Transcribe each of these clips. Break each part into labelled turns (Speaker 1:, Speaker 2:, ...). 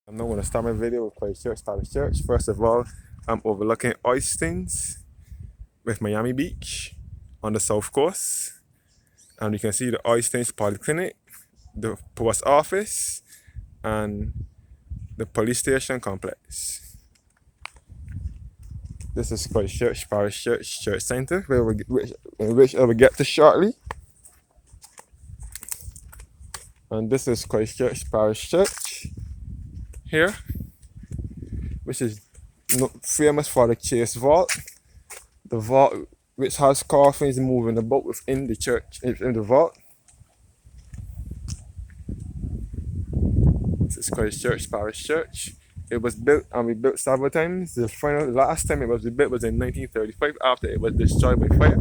Speaker 1: I'm not going to start my video with Christchurch, Parish Church. First of all, I'm overlooking Oistins with Miami Beach on the south coast. And you can see the Oistins Polyclinic, the post office, and the police station complex. This is Christchurch, Parish Church, Church Center, which I will get to shortly. And this is Christchurch, Parish Church here, which is famous for the Chase Vault. The vault which has coffins moving about within the church, in the vault. This is Christchurch Parish Church. It was built and rebuilt several times. The last time it was rebuilt was in 1935 after it was destroyed by fire.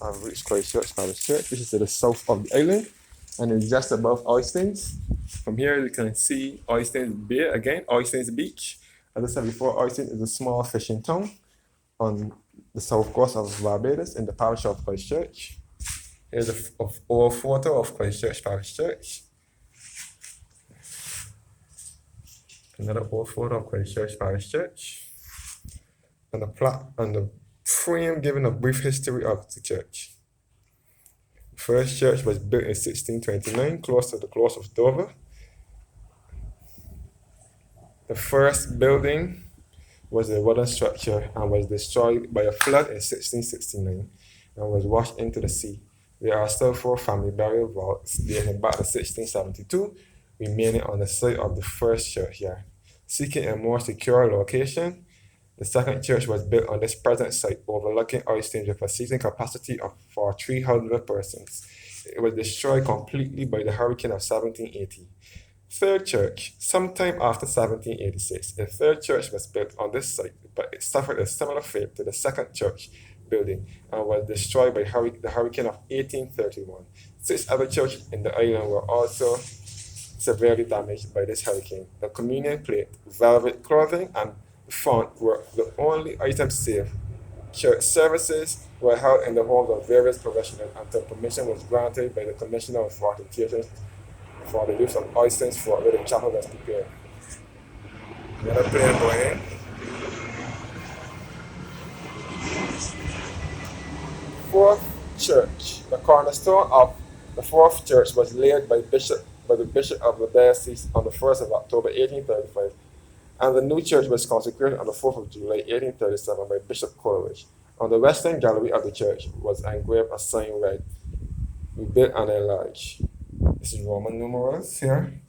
Speaker 1: I've reached Christchurch Parish Church, which is to the south of the island, and it's just above Oistins. From here you can see Oistins Bay again, Oistins Beach. As I said before, Oistins is a small fishing town on the south coast of Barbados in the parish of Christchurch. Here's an old photo of Christchurch Parish Church. Another old photo of Christchurch Parish Church. And the plaque and the frame giving a brief history of the church. The first church was built in 1629, close to the close of Dover. The first building was a wooden structure and was destroyed by a flood in 1669 and was washed into the sea. There are still 4 family burial vaults dating back to 1672 remaining on the site of the first churchyard. Seeking a more secure location, the second church was built on this present site overlooking Oistins with a seating capacity for 300 persons. It was destroyed completely by the hurricane of 1780. Third church, sometime after 1786, a third church was built on this site, but it suffered a similar fate to the second church building and was destroyed by the hurricane of 1831. 6 other churches in the island were also severely damaged by this hurricane. The communion plate, velvet clothing, and the font were the only items saved. Church services were held in the homes of various parishioners until permission was granted by the Commissioner of Fortifications for the use of Oistins for where the chapel was prepared. Another plane going in. Fourth church. The cornerstone of the fourth church was laid by the bishop of the diocese on the 1st of October 1835, and the new church was consecrated on the 4th of July 1837 by Bishop Coleridge. On the western gallery of the church was engraved a sign read, "Rebuilt and enlarged." This is Roman numerals here.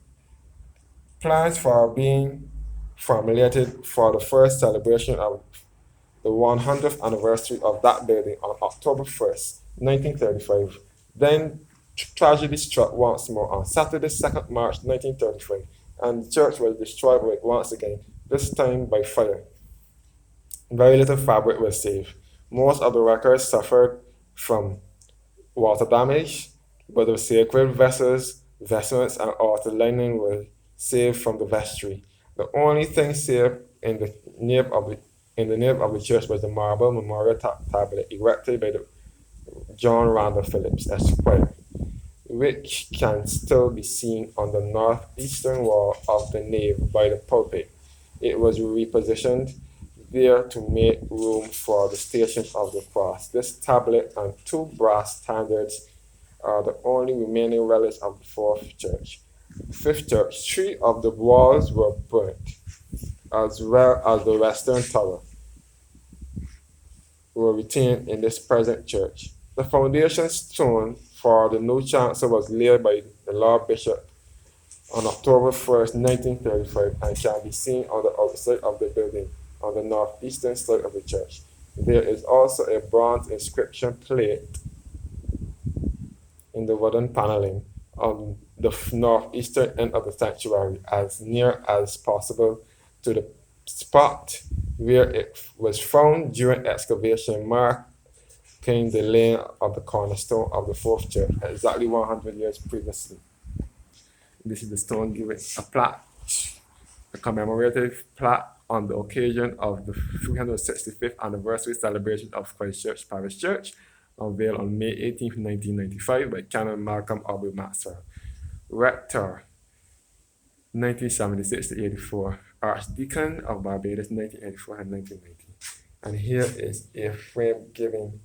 Speaker 1: Plans for being formulated for the first celebration of the 100th anniversary of that building on October 1st, 1935. Then tragedy struck once more on Saturday, 2nd March 1935, and the church was destroyed once again, this time by fire. Very little fabric was saved. Most of the records suffered from water damage, but the sacred vessels, vestments, and altar lining were saved from the vestry. The only thing saved in the nave of the church was the marble memorial tablet erected by John Randall Phillips, Esquire, which can still be seen on the northeastern wall of the nave by the pulpit. It was repositioned there to make room for the Station of the Cross. This tablet and 2 brass standards are the only remaining relics of the fourth church. Fifth church, 3 of the walls were burnt, as well as the western tower were retained in this present church. The foundation stone for the new chancel was laid by the Lord Bishop on October 1st, 1935, and can be seen on the outside of the building on the northeastern side of the church. There is also a bronze inscription plate in the wooden paneling on the northeastern end of the sanctuary, as near as possible to the spot where it was found during excavation, marking the laying of the cornerstone of the fourth church exactly 100 years previously. This is the stone giving a plaque, a commemorative plaque on the occasion of the 365th anniversary celebration of Christchurch Parish Church, unveiled on May 18, 1995 by Canon Malcolm Aubrey Maxwell. Rector, 1976 to 84. Archdeacon of Barbados, 1984 and 1990. And here is a frame giving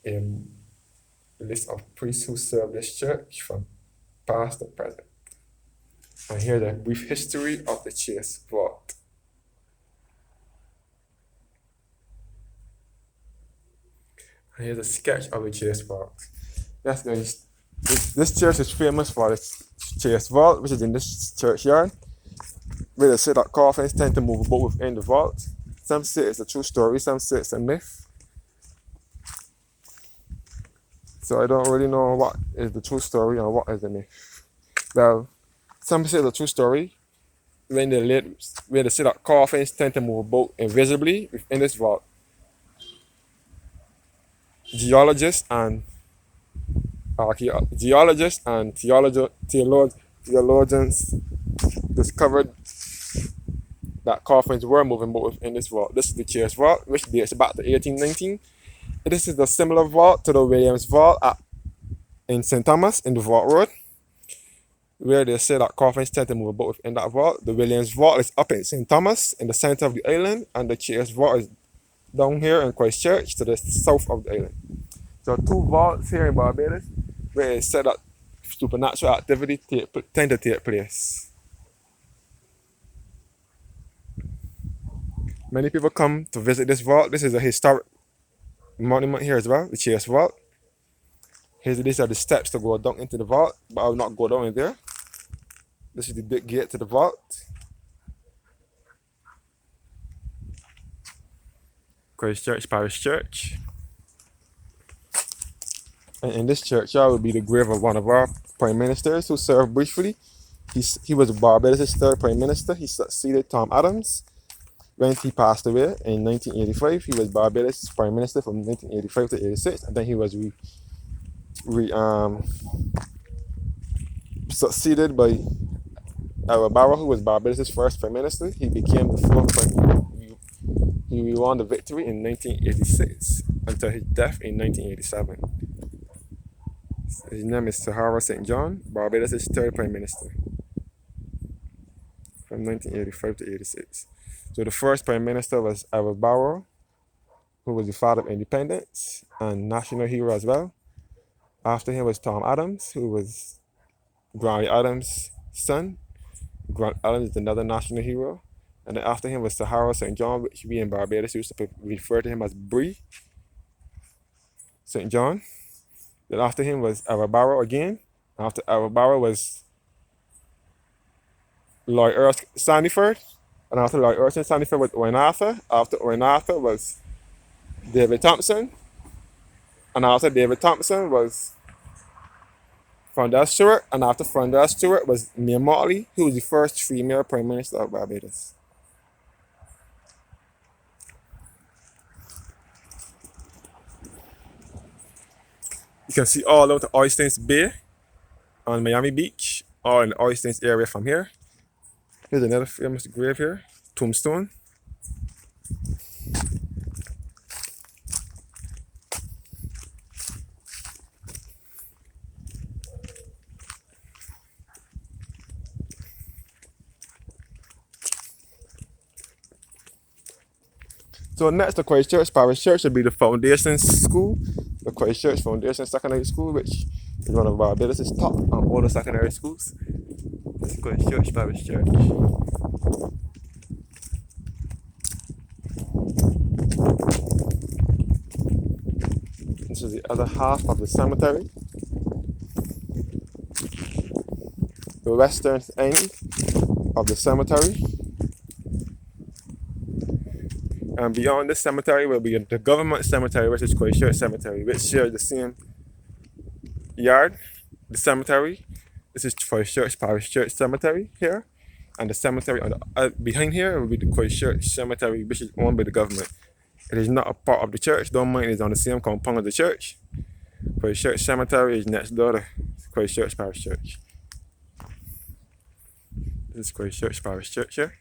Speaker 1: a list of priests who served this church from past to present. And here's a brief history of the chaste vault. And here's a sketch of the chaste vault. This church is famous for its chaste vault, which is in this churchyard, where they say that coffins tend to move about within the vault. Some say it's a true story, some say it's a myth. So I don't really know what is the true story and what is the myth. Well, some say it's a true story when they say that coffins tend to move about invisibly within this vault. Geologists and theologians discovered that coffins were moving about within this vault. This is the chaste vault, which dates back to 1819. This is a similar vault to the Williams vault in St. Thomas in the Vault Road, where they say that coffins tend to move about within that vault. The Williams vault is up in St. Thomas in the center of the island, and the chaste vault is down here in Christchurch to the south of the island. So two vaults here in Barbados where it's said that supernatural activity tend to take place. Many people come to visit this vault. This is a historic monument here as well, the chaste vault. These are the steps to go down into the vault, but I will not go down in there. This is the big gate to the vault. Christchurch Parish Church. And in this churchyard will be the grave of one of our prime ministers who served briefly. He was Barbados' third prime minister. He succeeded Tom Adams when he passed away in 1985. He was Barbados' prime minister from 1985 to 86, and then he was succeeded by Barbados, who was Barbados' first prime minister. He became the fourth prime. He won the victory in 1986 until his death in 1987. His name is Sahara St. John, Barbados' third prime minister from 1985 to 86. So the first prime minister was Barbados, who was the father of independence and national hero as well. After him was Tom Adams, who was Granny Adams' son. Grant Adams is another national hero. And then after him was Sahara St. John, which we in Barbados used to refer to him as Bree St. John. Then after him was Barbados again. After Barbados was Lloyd Erskine Sandiford. And after Lloyd Erskine Sandiford was Owen Arthur. After Owen Arthur was David Thompson. And after David Thompson was Fondell Stewart. And after Fondell Stewart was Mia Motley, who was the first female Prime Minister of Barbados. You can see all out to Oysters Bay on Miami Beach, all in the Oysters area from here. Here's another famous grave here, tombstone. So next, the Christchurch Parish Church will be the foundation school, the Christchurch Foundation Secondary School, which is one of Barbados' top and older secondary schools. This is Christchurch Parish Church. This is the other half of the cemetery. The western end of the cemetery. And beyond this cemetery will be the government cemetery, which is Christchurch Cemetery, which shares the same yard. The cemetery, this is Christchurch Parish Church Cemetery here. And the cemetery on the, behind here will be the Christchurch Cemetery, which is owned by the government. It is not a part of the church, don't mind, it is on the same compound as the church. Christchurch Cemetery is next door to Christchurch Parish Church. This is Christchurch Parish Church here.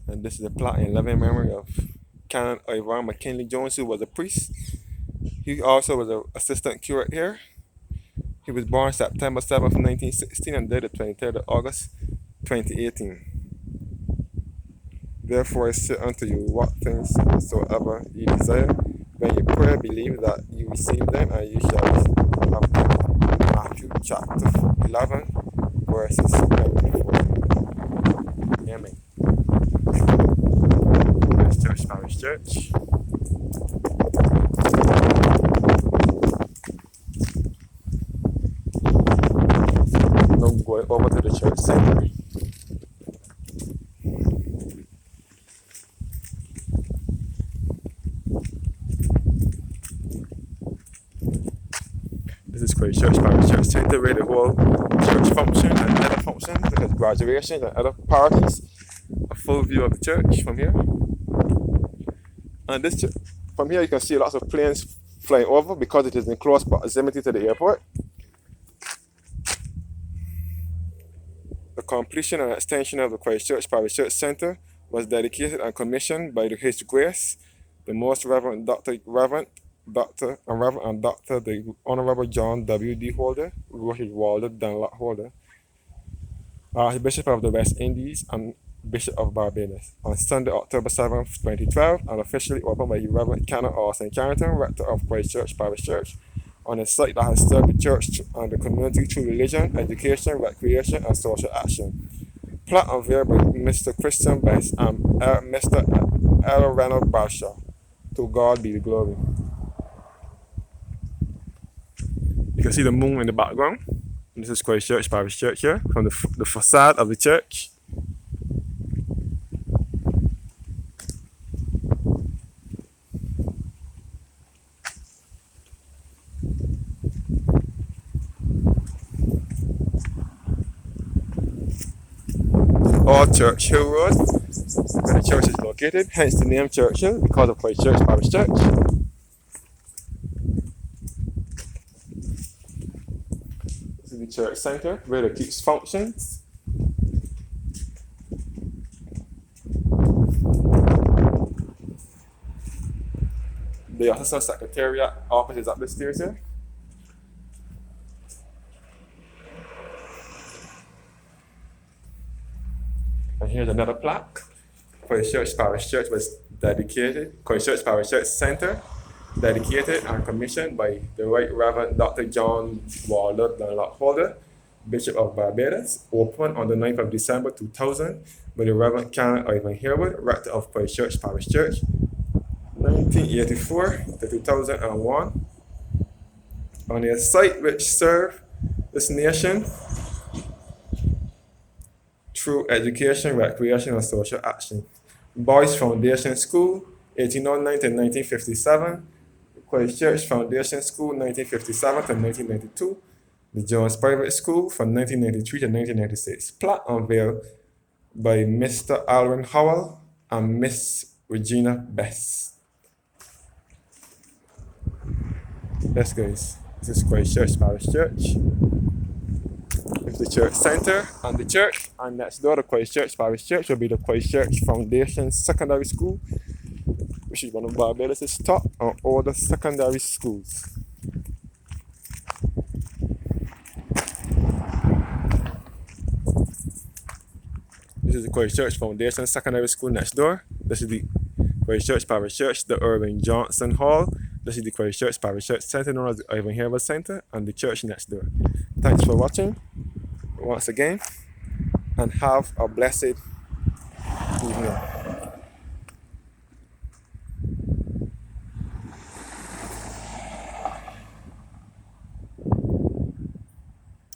Speaker 1: And this is a plaque in loving memory of Canon Ivan McKinley Jones, who was a priest. He also was an assistant curate here. He was born September 7th, 1916 and died the 23rd of August, 2018. Therefore I say unto you, what things soever ye desire, when you pray, believe that you receive them, and you shall have them. Matthew chapter 11, verses 24. Amen. Christchurch Parish Church. Now going over to the church center. This is Christchurch Parish Church Center, where the whole church function and other functions, such as graduation and other parties. A full view of the church from here. And this church, from here you can see lots of planes flying over because it is in close proximity to the airport. The completion and extension of the Christchurch Parish Church Center was dedicated and commissioned by His Grace, the Most Reverend Dr. the Honorable John W.D. Holder, Rohit Walder Dunlop Holder, Archbishop of the West Indies and Bishop of Barbados, on Sunday, October 7th, 2012, and officially opened by Reverend Canon Austin Carrington, Rector of Christchurch Parish Church, on a site that has served the church and the community through religion, education, recreation, and social action. Plaque unveiled by Mr. Christian Best and Mr. L. Reynolds Barshaw. To God be the glory. You can see the moon in the background. This is Christchurch Parish Church here, from the facade of the church. All Church Hill Road, where the church is located, hence the name Church Hill, because of Christchurch Parish Church. This is the church center, where it keeps functions. The Assistant Secretariat office is up the stairs here. And here's another plaque. Christchurch Parish Church was dedicated, Christchurch Parish Church Center, dedicated and commissioned by the Right Reverend Dr. John Walder Dunlop Holder, Bishop of Barbados, opened on the 9th of December 2000 by the Reverend Canon Ivan Harewood, Rector of Christchurch Parish Church, 1984 to 2001, on a site which served this nation through education, recreation, and social action. Boys Foundation School, 1809 to 1957. Christchurch Foundation School, 1957 to 1992. The Jones Private School from 1993 to 1996. Plaque unveiled by Mr. Alwyn Howell and Miss Regina Best. Yes, guys, this is Christchurch Parish Church. It's the church center and the church, and next door to Christchurch Parish Church will be the Christchurch Foundation Secondary School, which is one of Barbados' top and oldest secondary schools. This is the Christchurch Foundation Secondary School next door. This is the Christchurch Parish Church, the Irving Johnson Hall. This is the Christchurch Parish Church Center, known as the Ivan Harewood Center, and the church next door. Thanks for watching once again, and have a blessed evening.